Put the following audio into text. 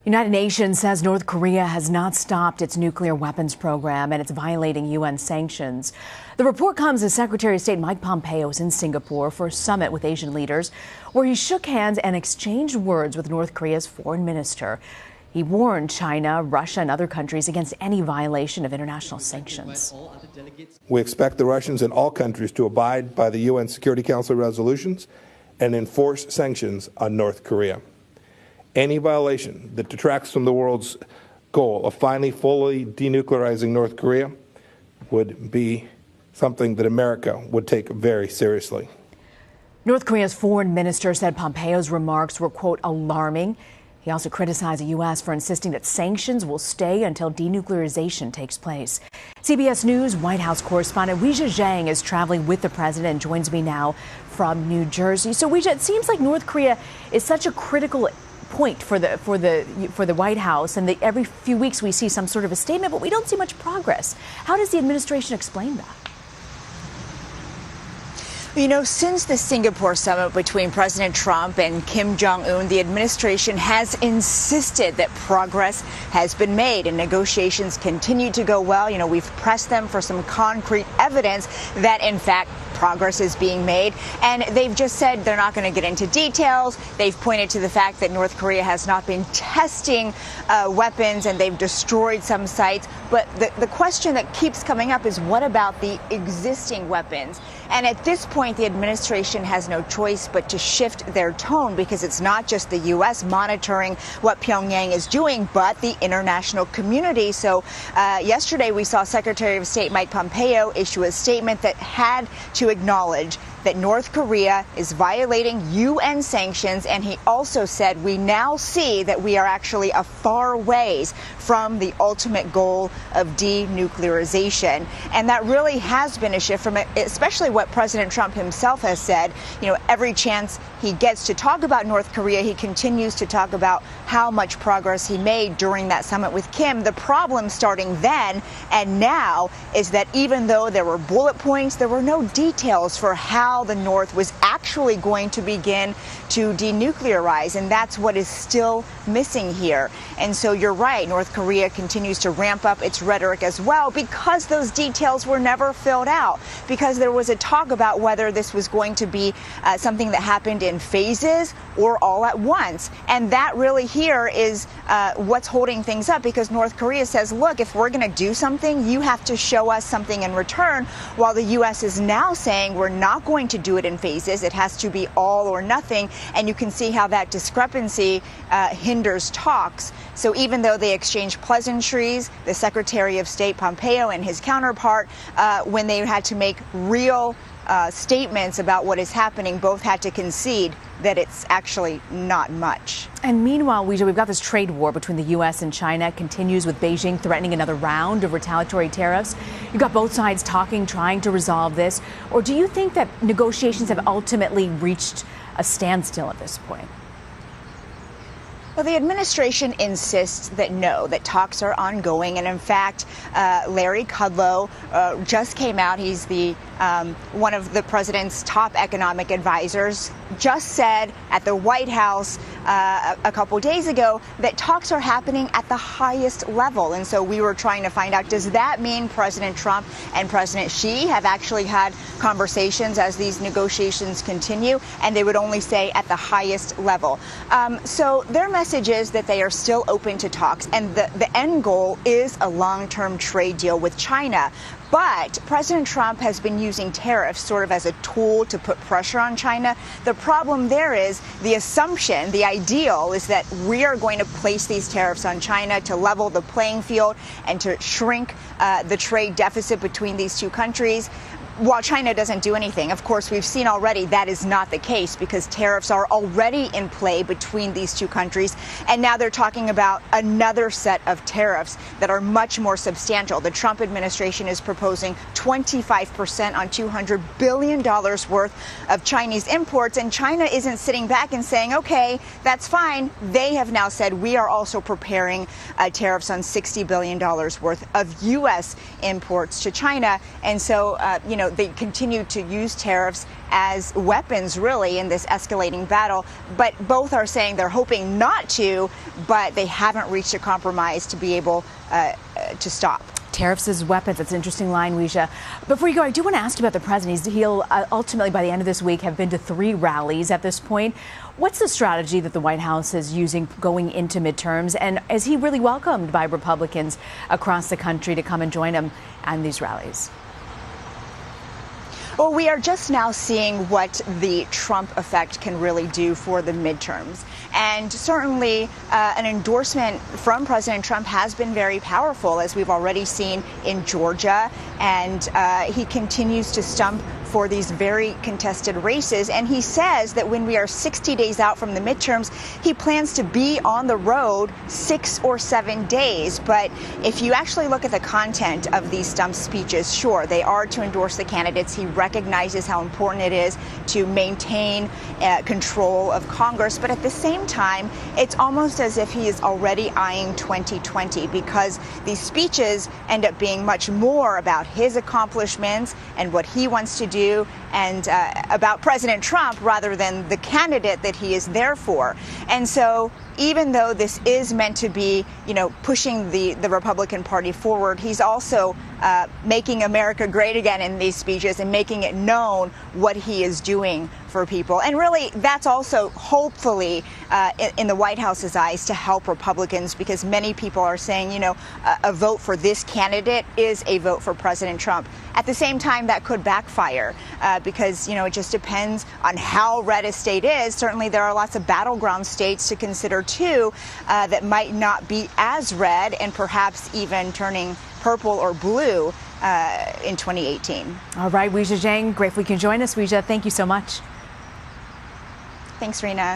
United Nations says North Korea has not stopped its nuclear weapons program and it's violating UN sanctions. The report comes as Secretary of State Mike Pompeo is in Singapore for a summit with Asian leaders, where he shook hands and exchanged words with North Korea's foreign minister. He warned China, Russia, and other countries against any violation of international sanctions. We expect the Russians and all countries to abide by the UN Security Council resolutions and enforce sanctions on North Korea. Any violation that detracts from the world's goal of finally fully denuclearizing North Korea would be something that America would take very seriously. North Korea's foreign minister said Pompeo's remarks were, quote, alarming. He also criticized the U.S. for insisting that sanctions will stay until denuclearization takes place. CBS News White House correspondent Weijia Jiang is traveling with the president and joins me now from New Jersey. So, Weijia, it seems like North Korea is such a critical point for the White House, and every few weeks we see some sort of a statement, but we don't see much progress. How does the administration explain that? You know, since the Singapore summit between President Trump and Kim Jong-un, the administration has insisted that progress has been made and negotiations continue to go well. You know, we've pressed them for some concrete evidence that, in fact, progress is being made. And they've just said they're not going to get into details. They've pointed to the fact that North Korea has not been testing weapons and they've destroyed some sites. But the question that keeps coming up is, what about the existing weapons? And at this point, the administration has no choice but to shift their tone, because it's not just the U.S. monitoring what Pyongyang is doing, but the international community. So yesterday, we saw Secretary of State Mike Pompeo issue a statement that had to acknowledge that North Korea is violating UN sanctions. And he also said, we now see that we are actually a far ways from the ultimate goal of denuclearization. And that really has been a shift from it, especially what President Trump himself has said. You know, every chance he gets to talk about North Korea, he continues to talk about how much progress he made during that summit with Kim. The problem starting then and now is that even though there were bullet points, there were no details for how the North was actually going to begin to denuclearize. And that's what is still missing here. And so you're right, North Korea continues to ramp up its rhetoric as well, because those details were never filled out, because there was a talk about whether this was going to be something that happened in phases or all at once. And that really here is what's holding things up, because North Korea says, look, if we're going to do something, you have to show us something in return, while the U.S. is now saying we're not going to do it in phases. It has to be all or nothing. And you can see how that discrepancy hinders talks. So even though they exchanged pleasantries, the Secretary of State Pompeo and his counterpart, when they had to make real statements about what is happening, both had to concede that it's actually not much. And meanwhile, Weijia, we've got this trade war between the U.S. and China continues, with Beijing threatening another round of retaliatory tariffs. You've got both sides talking, trying to resolve this. Or do you think that negotiations have ultimately reached a standstill at this point? Well, the administration insists that no, that talks are ongoing. And in fact, Larry Kudlow just came out. He's the one of the president's top economic advisors, just said at the White House a couple days ago that talks are happening at the highest level. And so we were trying to find out, does that mean President Trump and President Xi have actually had conversations as these negotiations continue? And they would only say at the highest level. So their message is that they are still open to talks, and the end goal is a long-term trade deal with China. But President Trump has been using tariffs sort of as a tool to put pressure on China. The problem there is the assumption, the ideal is that we are going to place these tariffs on China to level the playing field and to shrink the trade deficit between these two countries, while China doesn't do anything. Of course, we've seen already that is not the case, because tariffs are already in play between these two countries. And now they're talking about another set of tariffs that are much more substantial. The Trump administration is proposing 25% on $200 billion worth of Chinese imports. And China isn't sitting back and saying, OK, that's fine. They have now said we are also preparing tariffs on $60 billion worth of U.S. imports to China. And so, you know, they continue to use tariffs as weapons, really, in this escalating battle. But both are saying they're hoping not to, but they haven't reached a compromise to be able to stop. Tariffs as weapons. That's an interesting line, Weijia. Before you go, I do want to ask you about the president. He'll ultimately, by the end of this week, have been to 3 rallies at this point. What's the strategy that the White House is using going into midterms? And is he really welcomed by Republicans across the country to come and join him on these rallies? Well, we are just now seeing what the Trump effect can really do for the midterms. And certainly an endorsement from President Trump has been very powerful, as we've already seen in Georgia. And he continues to stump for these very contested races. And he says that when we are 60 days out from the midterms, he plans to be on the road 6 or 7 days. But if you actually look at the content of these stump speeches, sure, they are to endorse the candidates. He recognizes how important it is to maintain control of Congress. But at the same time, it's almost as if he is already eyeing 2020, because these speeches end up being much more about his accomplishments and what he wants to do, and about President Trump rather than the candidate that he is there for. And so even though this is meant to be, pushing the Republican Party forward, he's also making America great again in these speeches and making it known what he is doing for people. And really, that's also hopefully in the White House's eyes to help Republicans, because many people are saying, a vote for this candidate is a vote for President Trump. At the same time, that could backfire because, it just depends on how red a state is. Certainly, there are lots of battleground states to consider, too, that might not be as red and perhaps even turning purple or blue in 2018. All right, Weijia Jiang, grateful you can join us. Weijia, thank you so much. Thanks, Rena.